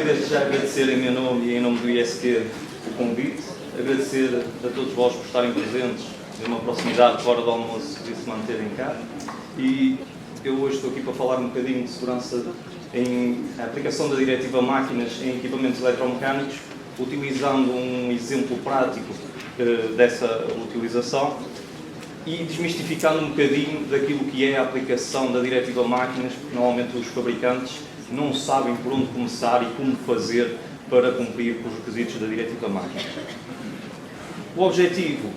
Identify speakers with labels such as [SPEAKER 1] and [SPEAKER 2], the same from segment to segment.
[SPEAKER 1] desde já agradecer em meu nome e em nome do ISQ o convite, agradecer a todos vós por estarem presentes de uma proximidade fora do almoço e se manterem cá. E eu hoje estou aqui para falar um bocadinho de segurança em aplicação da Diretiva Máquinas em equipamentos eletromecânicos, utilizando um exemplo prático dessa utilização e desmistificando um bocadinho daquilo que é a aplicação da Diretiva Máquinas, porque normalmente os fabricantes não sabem por onde começar e como fazer para cumprir com os requisitos da Diretiva Máquinas. O objetivo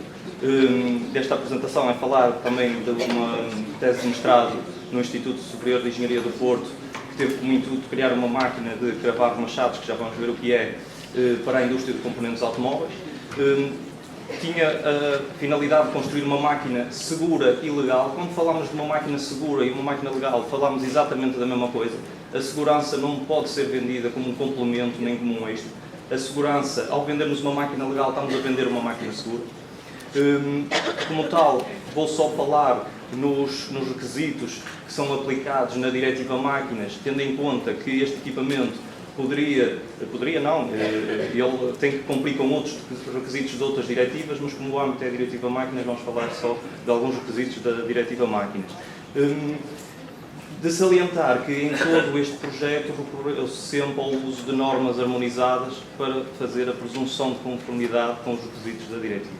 [SPEAKER 1] desta apresentação é falar também de uma tese de mestrado no Instituto Superior de Engenharia do Porto, que teve como intuito criar uma máquina de cravar machados, que já vamos ver o que é, para a indústria de componentes automóveis. Tinha a finalidade de construir uma máquina segura e legal. Quando falamos de uma máquina segura e uma máquina legal, falamos exatamente da mesma coisa. A segurança não pode ser vendida como um complemento nem como um extra. A segurança, ao vendermos uma máquina legal, estamos a vender uma máquina segura. Como tal, vou só falar nos requisitos que são aplicados na Diretiva Máquinas, tendo em conta que este equipamento ele tem que cumprir com outros requisitos de outras diretivas, mas como o âmbito é a Diretiva Máquinas, vamos falar só de alguns requisitos da Diretiva Máquinas. De salientar que em todo este projeto recorreu-se sempre ao uso de normas harmonizadas para fazer a presunção de conformidade com os requisitos da Diretiva.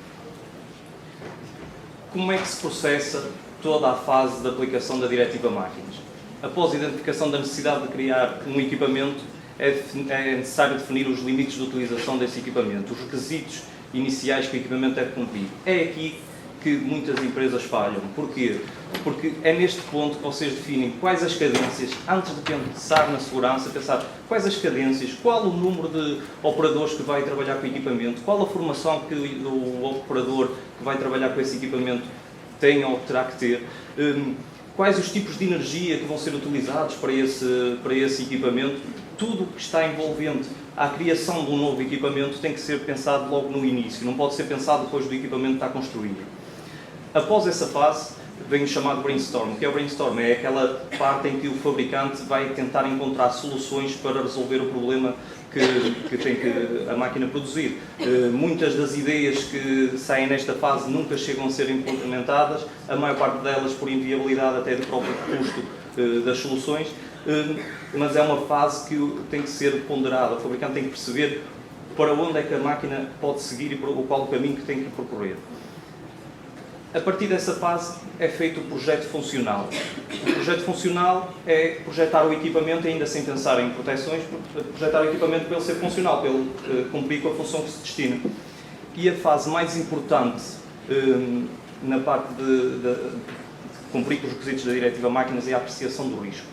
[SPEAKER 1] Como é que se processa toda a fase de aplicação da Diretiva Máquinas? Após a identificação da necessidade de criar um equipamento, é necessário definir os limites de utilização desse equipamento, os requisitos iniciais que o equipamento deve cumprir. É aqui que muitas empresas falham. Porquê? Porque é neste ponto que vocês definem quais as cadências, antes de pensar na segurança, pensar quais as cadências, qual o número de operadores que vai trabalhar com o equipamento, qual a formação que o operador que vai trabalhar com esse equipamento tem ou terá que ter, quais os tipos de energia que vão ser utilizados para esse equipamento. Tudo o que está envolvente à criação de um novo equipamento tem que ser pensado logo no início, não pode ser pensado depois do equipamento estar construído. Após essa fase, vem o chamado brainstorm. O que é o brainstorm? É aquela parte em que o fabricante vai tentar encontrar soluções para resolver o problema que tem a máquina produzir. Muitas das ideias que saem nesta fase nunca chegam a ser implementadas, a maior parte delas por inviabilidade até do próprio custo das soluções, mas é uma fase que tem que ser ponderada. O fabricante tem que perceber para onde é que a máquina pode seguir e qual o caminho que tem que percorrer. A partir dessa fase é feito o projeto funcional. O projeto funcional é projetar o equipamento, ainda sem pensar em proteções, projetar o equipamento para ele ser funcional, para ele cumprir com a função que se destina. E a fase mais importante na parte de cumprir com os requisitos da Diretiva Máquinas é a apreciação do risco.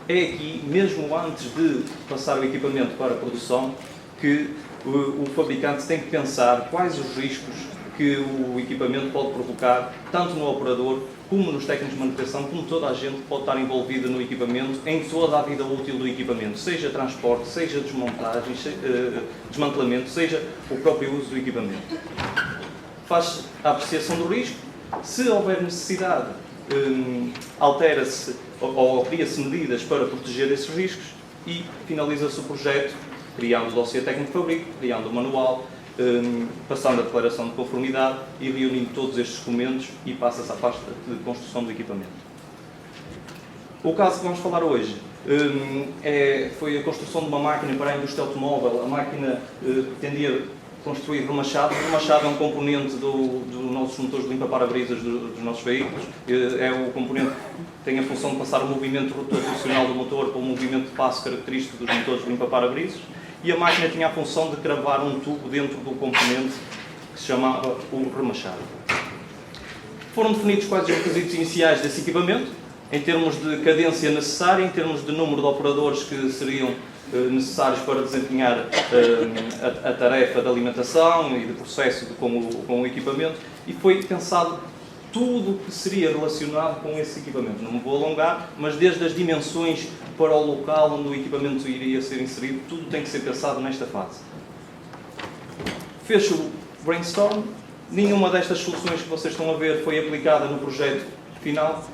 [SPEAKER 1] É aqui, mesmo antes de passar o equipamento para a produção, que o fabricante tem que pensar quais os riscos que o equipamento pode provocar, tanto no operador, como nos técnicos de manutenção, como toda a gente pode estar envolvida no equipamento, em toda a vida útil do equipamento, seja transporte, seja desmontagem, desmantelamento, seja o próprio uso do equipamento. Faz a apreciação do risco. Se houver necessidade, altera-se ou cria-se medidas para proteger esses riscos e finaliza-se o projeto, criando o dossiê técnico de fabrico, criando o manual, passando a declaração de conformidade e reunindo todos estes documentos e passa-se à fase de construção do equipamento. O caso que vamos falar hoje foi a construção de uma máquina para a indústria automóvel. A máquina pretendia construir remachado. O remachado é um componente dos nossos motores de limpa-parabrisas dos nossos veículos. É o componente que tem a função de passar o movimento rotacional do motor para o movimento de passo característico dos motores de limpa-parabrisas. E a máquina tinha a função de cravar um tubo dentro do componente que se chamava o remachado. Foram definidos quais os requisitos iniciais desse equipamento, em termos de cadência necessária, em termos de número de operadores que seriam necessários para desempenhar a tarefa de alimentação e de processo com o equipamento, e foi pensado tudo o que seria relacionado com esse equipamento. Não me vou alongar, mas desde as dimensões para o local onde o equipamento iria ser inserido, tudo tem que ser pensado nesta fase. Fez o brainstorm, nenhuma destas soluções que vocês estão a ver foi aplicada no projeto final,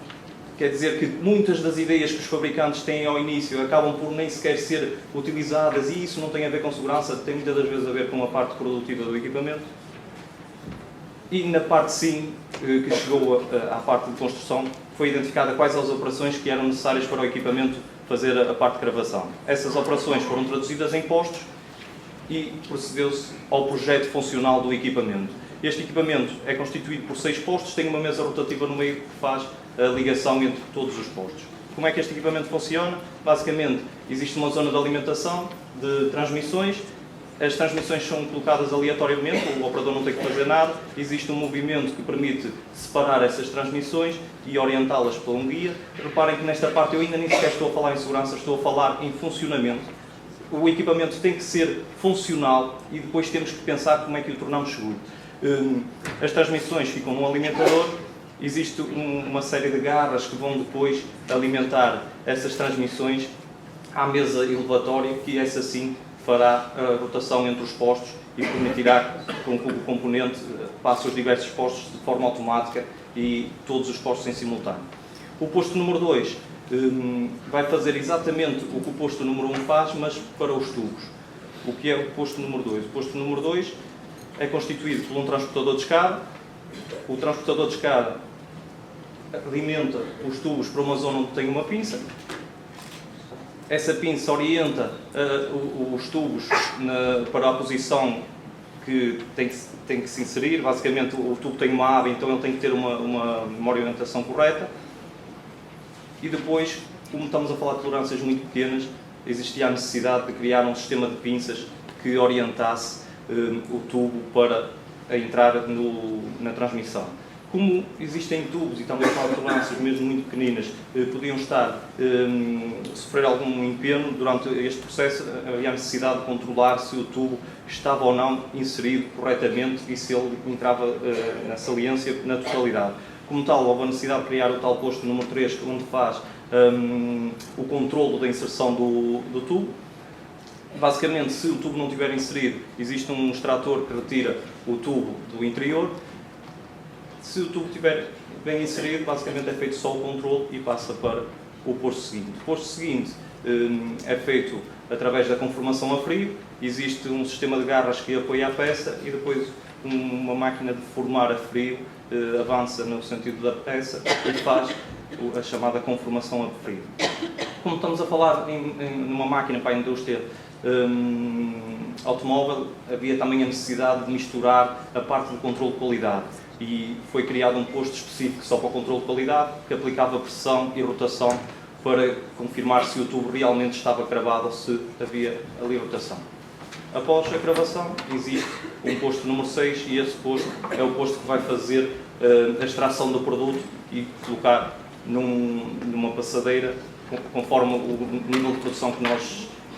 [SPEAKER 1] Quer dizer que muitas das ideias que os fabricantes têm ao início acabam por nem sequer ser utilizadas, e isso não tem a ver com segurança, tem muitas das vezes a ver com a parte produtiva do equipamento. E na parte sim, que chegou à parte de construção, foi identificada quais as operações que eram necessárias para o equipamento fazer a parte de gravação. Essas operações foram traduzidas em postos e procedeu-se ao projeto funcional do equipamento. Este equipamento é constituído por 6 postos, tem uma mesa rotativa no meio que faz a ligação entre todos os postos. Como é que este equipamento funciona? Basicamente, existe uma zona de alimentação de transmissões. As transmissões são colocadas aleatoriamente, o operador não tem que fazer nada. Existe um movimento que permite separar essas transmissões e orientá-las para um guia. Reparem que nesta parte eu ainda nem sequer estou a falar em segurança, estou a falar em funcionamento. O equipamento tem que ser funcional e depois temos que pensar como é que o tornamos seguro. As transmissões ficam no alimentador. Existe uma série de garras que vão depois alimentar essas transmissões à mesa elevatória, que essa sim fará a rotação entre os postos e permitirá que o componente passe os diversos postos de forma automática e todos os postos em simultâneo. O posto número 2 vai fazer exatamente o que o posto número 1 faz, mas para os tubos. O que é o posto número 2? O posto número 2 é constituído por um transportador de escada. O transportador de escada alimenta os tubos para uma zona onde tem uma pinça. Essa pinça orienta os tubos para a posição que tem que se inserir. Basicamente, o tubo tem uma aba, então ele tem que ter uma orientação correta. E depois, como estamos a falar de tolerâncias muito pequenas, existia a necessidade de criar um sistema de pinças que orientasse o tubo para entrar na transmissão. Como existem tubos, e estamos a falar de tolerâncias mesmo muito pequeninas, podiam sofrer algum empenho durante este processo, havia a necessidade de controlar se o tubo estava ou não inserido corretamente e se ele entrava na saliência na totalidade. Como tal, houve a necessidade de criar o tal posto número 3, onde faz o controlo da inserção do tubo. Basicamente, se o tubo não estiver inserido, existe um extrator que retira o tubo do interior. Se o tubo estiver bem inserido, basicamente é feito só o controle e passa para o posto seguinte. O posto seguinte é feito através da conformação a frio. Existe um sistema de garras que apoia a peça e depois uma máquina de formar a frio avança no sentido da peça e faz a chamada conformação a frio. Como estamos a falar numa máquina para a indústria automóvel, havia também a necessidade de misturar a parte do controle de qualidade. E foi criado um posto específico só para o controle de qualidade, que aplicava pressão e rotação para confirmar se o tubo realmente estava cravado ou se havia ali rotação. Após a cravação, existe um posto número 6 e esse posto é o posto que vai fazer a extração do produto e colocar numa passadeira conforme o nível de produção que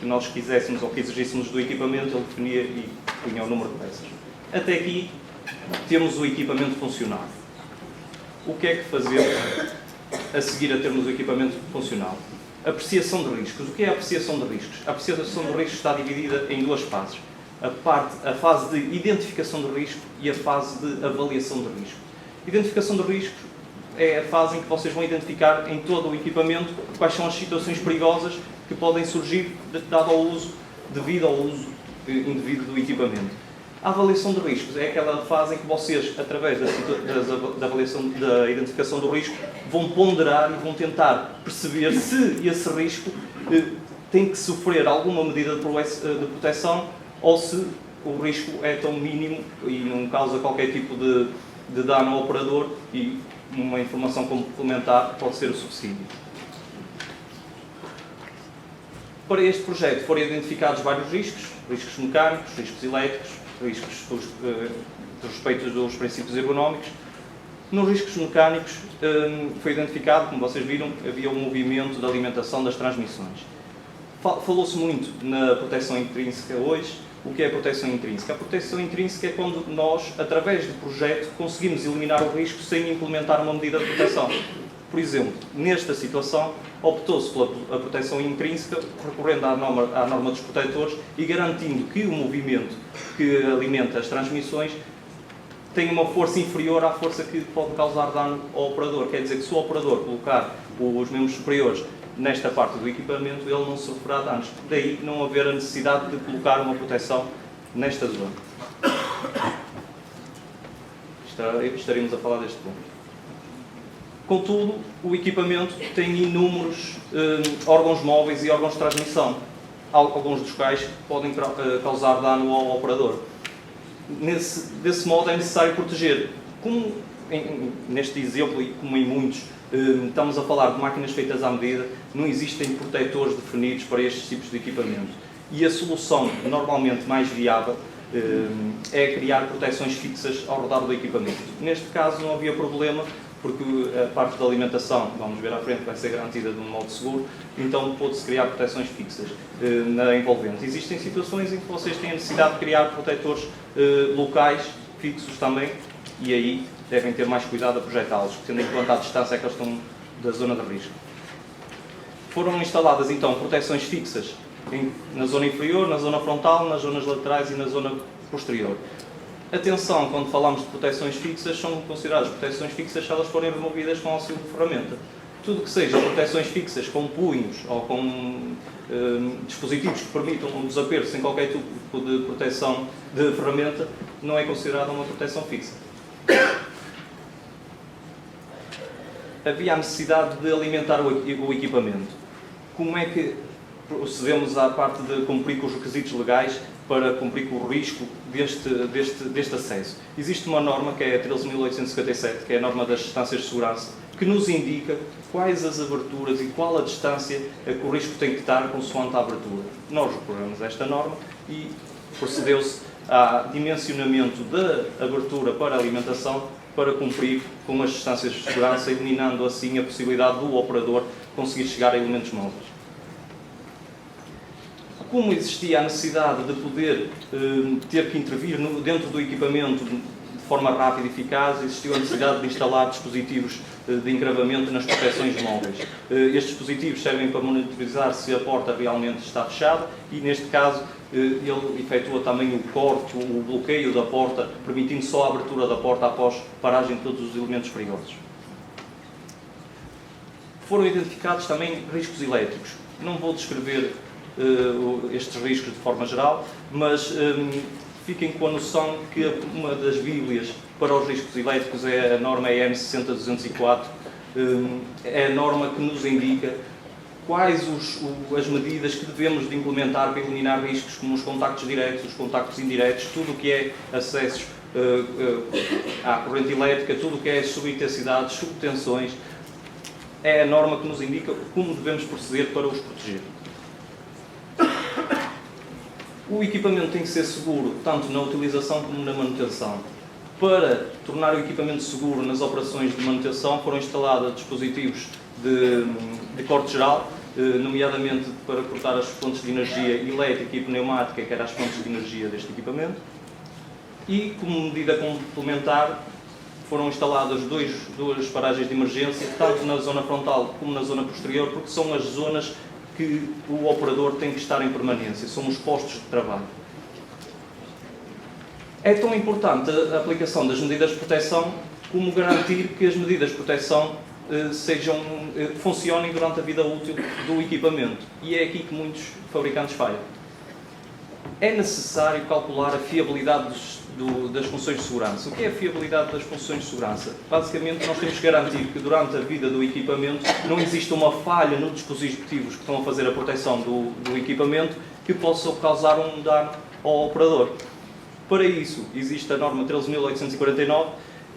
[SPEAKER 1] nós quiséssemos ou que exigíssemos do equipamento, ele definia e punha o número de peças. Até aqui temos o equipamento funcional. O que é que fazemos a seguir a termos o equipamento funcional? Apreciação de riscos. O que é a apreciação de riscos? A apreciação de riscos está dividida em duas fases. A fase de identificação de risco e a fase de avaliação de risco. Identificação de riscos é a fase em que vocês vão identificar em todo o equipamento quais são as situações perigosas que podem surgir devido ao uso indevido do equipamento. A avaliação de riscos é aquela fase em que vocês, através da avaliação da identificação do risco, vão ponderar e vão tentar perceber se esse risco tem que sofrer alguma medida de proteção ou se o risco é tão mínimo e não causa qualquer tipo de dano ao operador e uma informação complementar pode ser o suficiente. Para este projeto foram identificados vários riscos mecânicos, riscos elétricos, riscos a respeito dos princípios ergonómicos. Nos riscos mecânicos foi identificado, como vocês viram, havia um movimento de alimentação das transmissões. Falou-se muito na proteção intrínseca hoje. O que é a proteção intrínseca? A proteção intrínseca é quando nós, através do projeto, conseguimos eliminar o risco sem implementar uma medida de proteção. Por exemplo, nesta situação, optou-se pela proteção intrínseca, recorrendo à norma dos protetores e garantindo que o movimento que alimenta as transmissões tem uma força inferior à força que pode causar dano ao operador. Quer dizer que se o operador colocar os membros superiores nesta parte do equipamento, ele não sofrerá danos. Daí não haver a necessidade de colocar uma proteção nesta zona. Estaremos a falar deste ponto. Contudo, o equipamento tem inúmeros órgãos móveis e órgãos de transmissão, alguns dos quais podem causar dano ao operador. Desse modo é necessário proteger. Como neste exemplo, e como em muitos, estamos a falar de máquinas feitas à medida, não existem protetores definidos para estes tipos de equipamento. E a solução normalmente mais viável é criar proteções fixas ao redor do equipamento. Neste caso não havia problema, porque a parte da alimentação, vamos ver à frente, vai ser garantida de um modo seguro, então pôde-se criar proteções fixas na envolvente. Existem situações em que vocês têm a necessidade de criar protetores locais, fixos também, e aí devem ter mais cuidado a projetá-los, tendo em conta a distância que eles estão da zona de risco. Foram instaladas então proteções fixas na zona inferior, na zona frontal, nas zonas laterais e na zona posterior. Atenção, quando falamos de proteções fixas, são consideradas proteções fixas se elas forem removidas com auxílio de ferramenta. Tudo que seja proteções fixas com punhos ou com dispositivos que permitam um desaperto sem qualquer tipo de proteção de ferramenta, não é considerada uma proteção fixa. Havia a necessidade de alimentar o equipamento. Como é que procedemos à parte de cumprir com os requisitos legais para cumprir com o risco deste acesso? Existe uma norma, que é a 13.857, que é a norma das distâncias de segurança, que nos indica quais as aberturas e qual a distância a que o risco tem que estar consoante a abertura. Nós recorremos a esta norma e procedeu-se ao dimensionamento da abertura para a alimentação para cumprir com as distâncias de segurança, eliminando assim a possibilidade do operador conseguir chegar a elementos móveis. Como existia a necessidade de poder ter que intervir dentro do equipamento de forma rápida e eficaz, existiu a necessidade de instalar dispositivos de encravamento nas proteções móveis. Estes dispositivos servem para monitorizar se a porta realmente está fechada e, neste caso, ele efetua também o corte, o bloqueio da porta, permitindo só a abertura da porta após paragem de todos os elementos perigosos. Foram identificados também riscos elétricos. Não vou descrever estes riscos de forma geral, mas fiquem com a noção que uma das bíblias para os riscos elétricos é a norma EN 60204, é a norma que nos indica quais as medidas que devemos de implementar para eliminar riscos como os contactos diretos, os contactos indiretos, tudo o que é acessos à corrente elétrica, tudo o que é subintensidades, subtensões, é a norma que nos indica como devemos proceder para os proteger. O equipamento tem que ser seguro tanto na utilização como na manutenção. Para tornar o equipamento seguro nas operações de manutenção foram instalados dispositivos de corte geral, nomeadamente para cortar as fontes de energia elétrica e pneumática, que eram as fontes de energia deste equipamento. E, como medida complementar, foram instaladas duas paragens de emergência, tanto na zona frontal como na zona posterior, porque são as zonas que o operador tem que estar em permanência, são os postos de trabalho. É tão importante a aplicação das medidas de proteção como garantir que as medidas de proteção funcionem durante a vida útil do equipamento. E é aqui que muitos fabricantes falham. É necessário calcular a fiabilidade das funções de segurança. O que é a fiabilidade das funções de segurança? Basicamente, nós temos que garantir que durante a vida do equipamento não exista uma falha nos dispositivos que estão a fazer a proteção do equipamento que possa causar um dano ao operador. Para isso, existe a norma 13.849,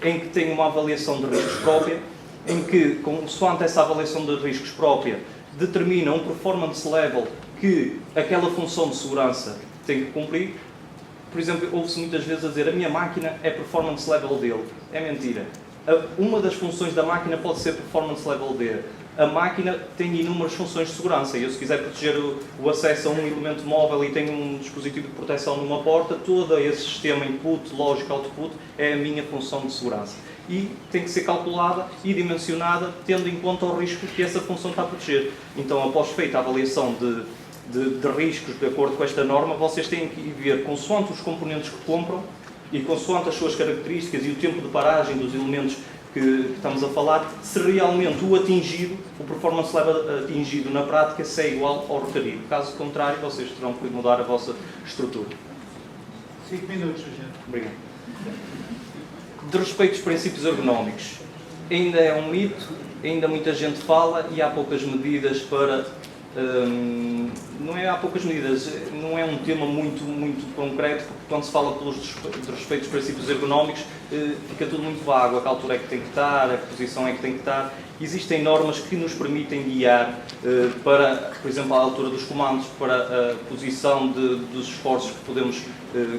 [SPEAKER 1] em que tem uma avaliação de riscos própria, em que, consoante essa avaliação de riscos própria, determina um performance level que aquela função de segurança tem que cumprir. Por exemplo, ouve-se muitas vezes a dizer a minha máquina é performance level D. É mentira. Uma das funções da máquina pode ser performance level D. A máquina tem inúmeras funções de segurança. Eu, se quiser proteger o acesso a um elemento móvel e tenho um dispositivo de proteção numa porta, todo esse sistema input, lógico, output, é a minha função de segurança. E tem que ser calculada e dimensionada tendo em conta o risco que essa função está a proteger. Então, após feita a avaliação de riscos de acordo com esta norma, vocês têm que ver, consoante os componentes que compram e consoante as suas características e o tempo de paragem dos elementos que estamos a falar, se realmente o atingido, o performance level atingido na prática, se é igual ao requerido. Caso contrário, vocês terão que mudar a vossa estrutura.
[SPEAKER 2] 5 minutos, gente.
[SPEAKER 1] Obrigado. De respeito aos princípios ergonómicos, ainda é um mito, ainda muita gente fala e há poucas medidas para... há poucas medidas, não é um tema muito concreto, porque quando se fala de respeito aos princípios ergonómicos, fica tudo muito vago, a que altura é que tem que estar, a que posição é que tem que estar. Existem normas que nos permitem guiar para, por exemplo, a altura dos comandos, para a posição dos esforços que podemos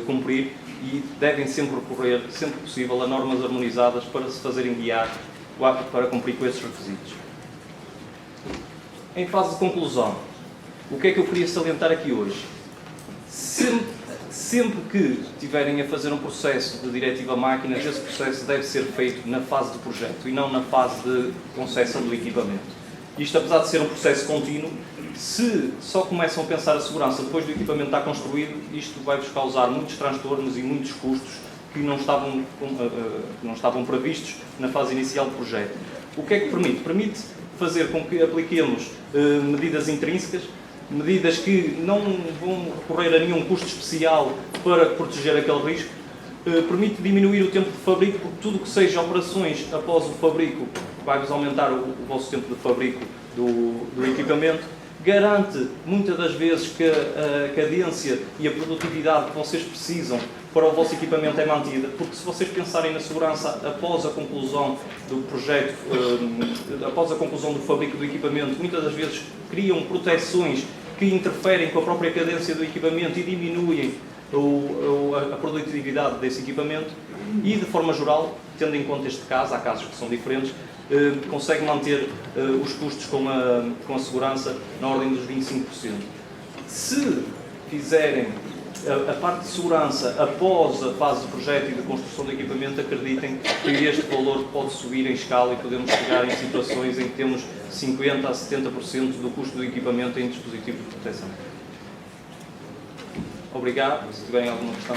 [SPEAKER 1] cumprir, e devem sempre recorrer, sempre possível, a normas harmonizadas para se fazerem guiar para cumprir com esses requisitos. Em fase de conclusão, o que é que eu queria salientar aqui hoje? Sempre que tiverem a fazer um processo de diretiva máquinas, esse processo deve ser feito na fase de projeto e não na fase de concessão do equipamento. Isto, apesar de ser um processo contínuo, se só começam a pensar a segurança depois do equipamento estar construído, isto vai-vos causar muitos transtornos e muitos custos que não estavam previstos na fase inicial do projeto. O que é que permite? Permite fazer com que apliquemos medidas intrínsecas, medidas que não vão recorrer a nenhum custo especial para proteger aquele risco, permite diminuir o tempo de fabrico, porque tudo que seja operações após o fabrico vai-vos aumentar o vosso tempo de fabrico do equipamento, garante muitas das vezes que a cadência e a produtividade que vocês precisam para o vosso equipamento é mantida, porque se vocês pensarem na segurança após a conclusão do projeto, após a conclusão do fabrico do equipamento, muitas das vezes criam proteções que interferem com a própria cadência do equipamento e diminuem a produtividade desse equipamento, e de forma geral, tendo em conta este caso, há casos que são diferentes, consegue manter os custos com a segurança na ordem dos 25%. Se fizerem a parte de segurança após a fase de projeto e de construção do equipamento, acreditem que este valor pode subir em escala e podemos chegar em situações em que temos 50% a 70% do custo do equipamento em dispositivo de proteção. Obrigado. Se tiverem alguma questão...